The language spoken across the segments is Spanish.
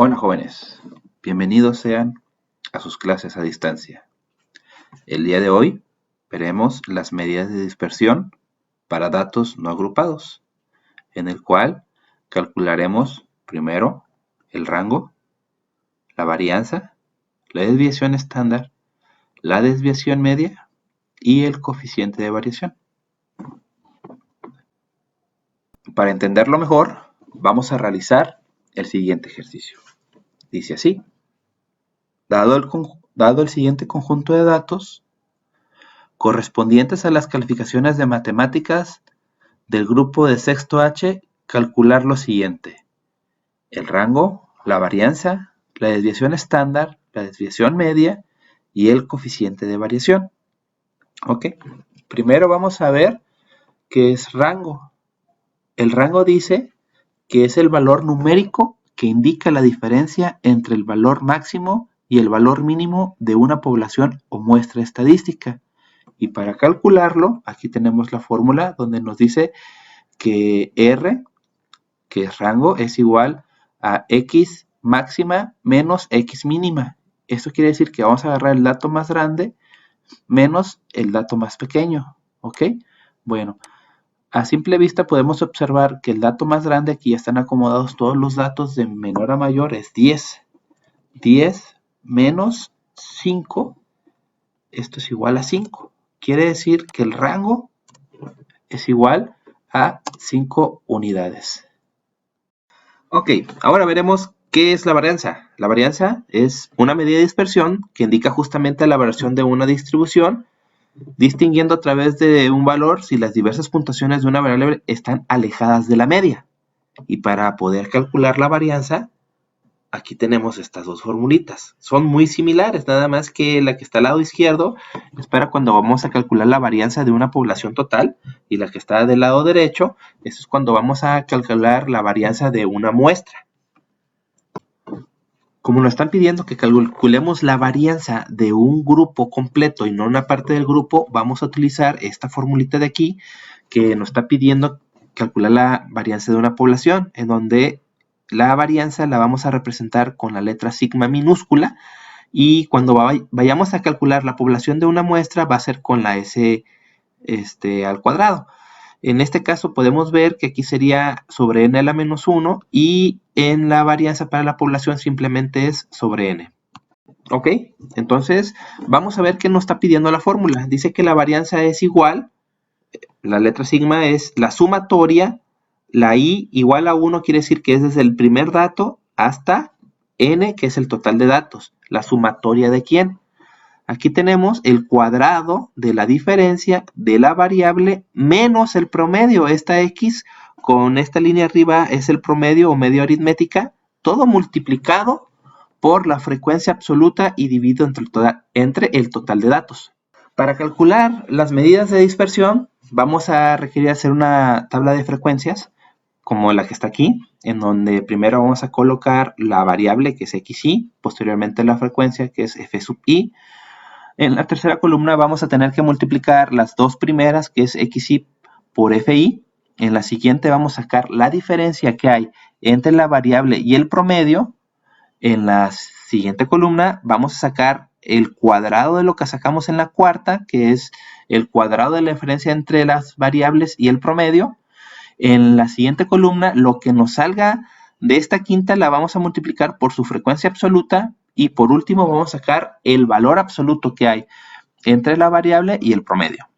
Hola jóvenes, bienvenidos sean a sus clases a distancia. El día de hoy veremos las medidas de dispersión para datos no agrupados, en el cual calcularemos primero el rango, la varianza, la desviación estándar, la desviación media y el coeficiente de variación. Para entenderlo mejor, vamos a realizar el siguiente ejercicio. Dice así: dado el siguiente conjunto de datos correspondientes a las calificaciones de matemáticas del grupo de sexto H, calcular lo siguiente: el rango, la varianza, la desviación estándar, la desviación media y el coeficiente de variación. Ok, primero vamos a ver qué es rango. El rango dice que es el valor numérico que indica la diferencia entre el valor máximo y el valor mínimo de una población o muestra estadística. Y para calcularlo, aquí tenemos la fórmula donde nos dice que R, que es rango, es igual a X máxima menos X mínima. Esto quiere decir que vamos a agarrar el dato más grande menos el dato más pequeño. ¿Ok? Bueno, a simple vista podemos observar que el dato más grande, aquí ya están acomodados todos los datos de menor a mayor, es 10. 10 menos 5, esto es igual a 5. Quiere decir que el rango es igual a 5 unidades. Ok, ahora veremos qué es la varianza. La varianza es una medida de dispersión que indica justamente la variación de una distribución, distinguiendo a través de un valor si las diversas puntuaciones de una variable están alejadas de la media. Y para poder calcular la varianza, aquí tenemos estas dos formulitas. Son muy similares, nada más que la que está al lado izquierdo es para cuando vamos a calcular la varianza de una población total, y la que está del lado derecho, eso es cuando vamos a calcular la varianza de una muestra. Como nos están pidiendo que calculemos la varianza de un grupo completo y no una parte del grupo, vamos a utilizar esta formulita de aquí que nos está pidiendo calcular la varianza de una población, en donde la varianza la vamos a representar con la letra sigma minúscula, y cuando vayamos a calcular la población de una muestra va a ser con la S al cuadrado. En este caso podemos ver que aquí sería sobre n a la menos 1 y en la varianza para la población simplemente es sobre n. Ok, entonces vamos a ver qué nos está pidiendo la fórmula. Dice que la varianza es igual, la letra sigma es la sumatoria, la i igual a 1 quiere decir que es desde el primer dato hasta n, que es el total de datos. ¿La sumatoria de quién? Aquí tenemos el cuadrado de la diferencia de la variable menos el promedio. Esta x con esta línea arriba es el promedio o media aritmética, todo multiplicado por la frecuencia absoluta y dividido entre el total de datos. Para calcular las medidas de dispersión, vamos a requerir hacer una tabla de frecuencias, como la que está aquí, en donde primero vamos a colocar la variable, que es xi, posteriormente la frecuencia, que es f sub i. En la tercera columna vamos a tener que multiplicar las dos primeras, que es xi por fi. En la siguiente vamos a sacar la diferencia que hay entre la variable y el promedio. En la siguiente columna vamos a sacar el cuadrado de lo que sacamos en la cuarta, que es el cuadrado de la diferencia entre las variables y el promedio. En la siguiente columna, lo que nos salga de esta quinta la vamos a multiplicar por su frecuencia absoluta, y por último vamos a sacar el valor absoluto que hay entre la variable y el promedio.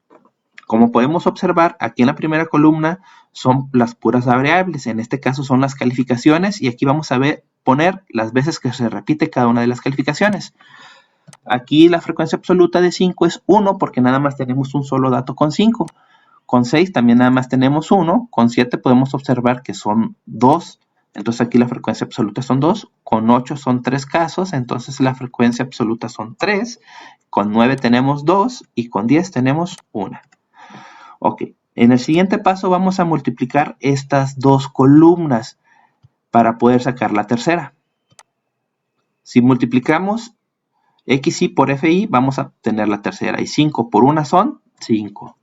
Como podemos observar, aquí en la primera columna son las puras variables, en este caso son las calificaciones, y aquí vamos a poner las veces que se repite cada una de las calificaciones. Aquí la frecuencia absoluta de 5 es 1 porque nada más tenemos un solo dato con 5. Con 6 también nada más tenemos 1. Con 7 podemos observar que son 2. Entonces aquí la frecuencia absoluta son 2. Con 8 son 3 casos. Entonces la frecuencia absoluta son 3. Con 9 tenemos 2. Y con 10 tenemos 1. Ok. En el siguiente paso vamos a multiplicar estas dos columnas para poder sacar la tercera. Si multiplicamos xi por fi, vamos a obtener la tercera. Y 5 por 1 son 5.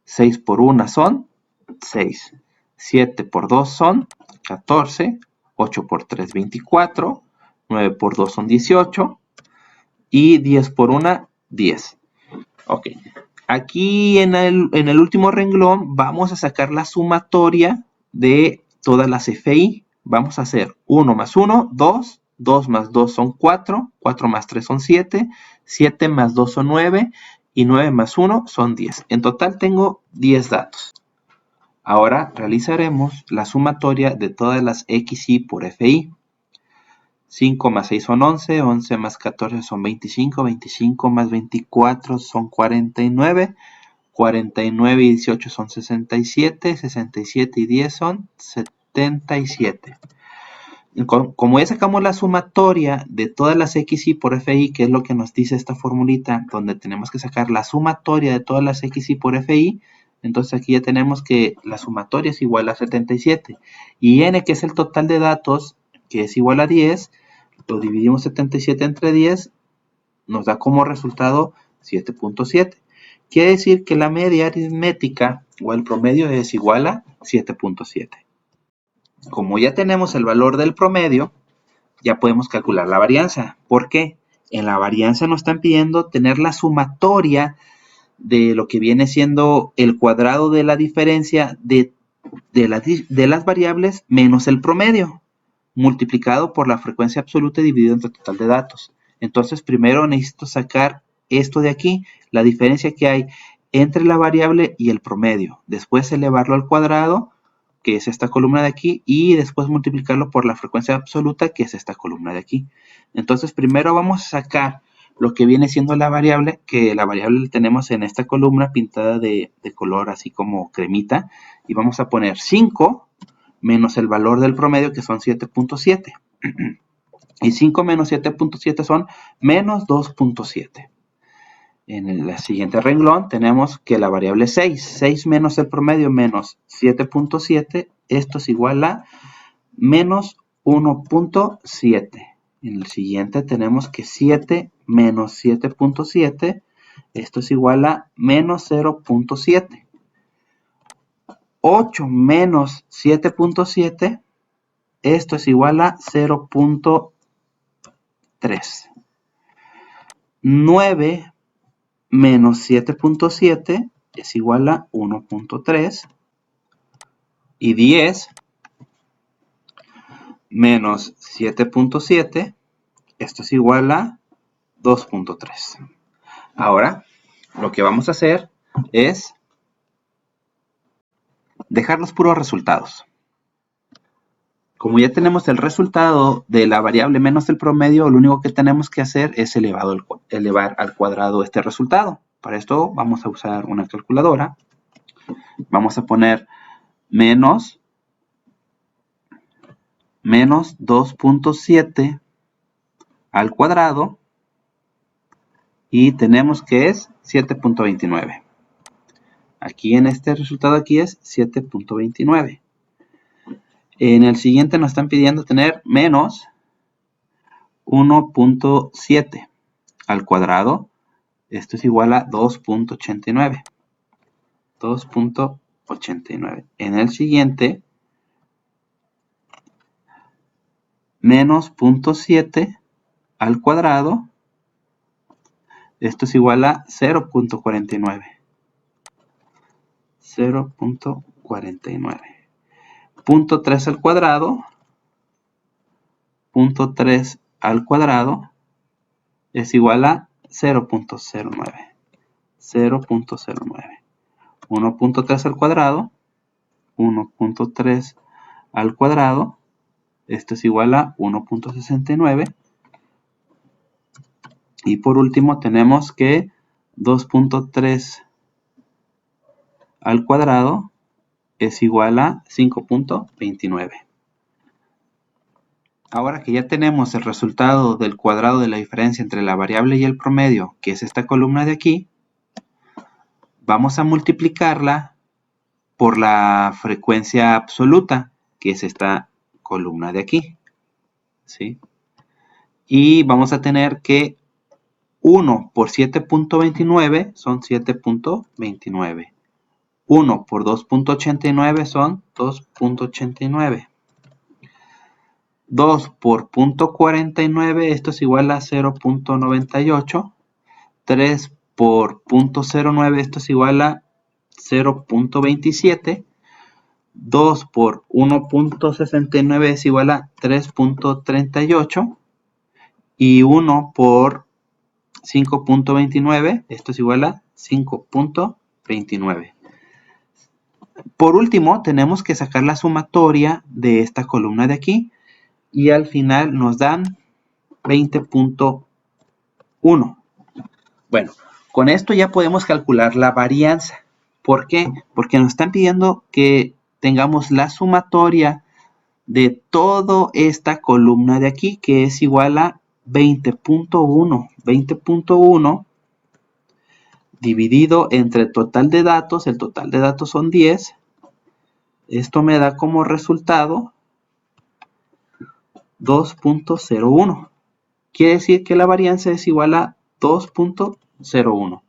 6 por 1 son 6. 7 por 2 son 14. 8 por 3, 24. 9 por 2 son 18. Y 10 por 1, 10. Ok. Aquí en el último renglón vamos a sacar la sumatoria de todas las FI. Vamos a hacer 1 más 1, 2. 2 más 2 son 4. 4 más 3 son 7. 7 más 2 son 9. Y 9 más 1 son 10. En total tengo 10 datos. Ahora realizaremos la sumatoria de todas las XY por FI. 5 más 6 son 11, 11 más 14 son 25, 25 más 24 son 49, 49 y 18 son 67, 67 y 10 son 77. Como ya sacamos la sumatoria de todas las XY por FI, que es lo que nos dice esta formulita, donde tenemos que sacar la sumatoria de todas las XY por FI, entonces aquí ya tenemos que la sumatoria es igual a 77. Y n, que es el total de datos, que es igual a 10, lo dividimos 77 entre 10, nos da como resultado 7.7. Quiere decir que la media aritmética o el promedio es igual a 7.7. Como ya tenemos el valor del promedio, ya podemos calcular la varianza. ¿Por qué? En la varianza nos están pidiendo tener la sumatoria de lo que viene siendo el cuadrado de la diferencia de las variables menos el promedio, multiplicado por la frecuencia absoluta y dividido entre el total de datos. Entonces, primero necesito sacar esto de aquí, la diferencia que hay entre la variable y el promedio. Después elevarlo al cuadrado, que es esta columna de aquí, y después multiplicarlo por la frecuencia absoluta, que es esta columna de aquí. Entonces, primero vamos a sacar lo que viene siendo la variable, que la variable la tenemos en esta columna pintada de color así como cremita, y vamos a poner 5 menos el valor del promedio, que son 7.7. Y 5 menos 7.7 son menos 2.7. En el siguiente renglón tenemos que la variable es 6. 6 menos el promedio menos 7.7. Esto es igual a menos 1.7. En el siguiente tenemos que 7 menos 7.7. Esto es igual a menos 0.7. 8 menos 7.7, esto es igual a 0.3. 9 menos 7.7 es igual a 1.3. Y 10 menos 7.7, esto es igual a 2.3. Ahora, lo que vamos a hacer es dejar los puros resultados. Como ya tenemos el resultado de la variable menos el promedio, lo único que tenemos que hacer es elevar al cuadrado este resultado. Para esto vamos a usar una calculadora. Vamos a poner menos 2.7 al cuadrado y tenemos que es 7.29. Aquí en este resultado aquí es 7.29. En el siguiente nos están pidiendo tener menos 1.7 al cuadrado. Esto es igual a 2.89. 2.89. En el siguiente, menos 0.7 al cuadrado. Esto es igual a 0.49. 0.49. 0.3 al cuadrado. 0.3 al cuadrado es igual a 0.09. 0.09. 1.3 al cuadrado. 1.3 al cuadrado. Esto es igual a 1.69. Y por último tenemos que 2.3 al cuadrado es igual a 5.29. Ahora que ya tenemos el resultado del cuadrado de la diferencia entre la variable y el promedio, que es esta columna de aquí, vamos a multiplicarla por la frecuencia absoluta, que es esta columna de aquí, ¿sí? Y vamos a tener que 1 por 7.29 son 7.29. 1 por 2.89 son 2.89. 2 por 0.49, esto es igual a 0.98. 3 por 0.09, esto es igual a 0.27. 2 por 1.69 es igual a 3.38. Y 1 por 5.29, esto es igual a 5.29. Por último, tenemos que sacar la sumatoria de esta columna de aquí. Y al final nos dan 20.1. Bueno, con esto ya podemos calcular la varianza. ¿Por qué? Porque nos están pidiendo que tengamos la sumatoria de toda esta columna de aquí, que es igual a 20.1. 20.1 dividido entre el total de datos son 10. Esto me da como resultado 2.01. Quiere decir que la varianza es igual a 2.01.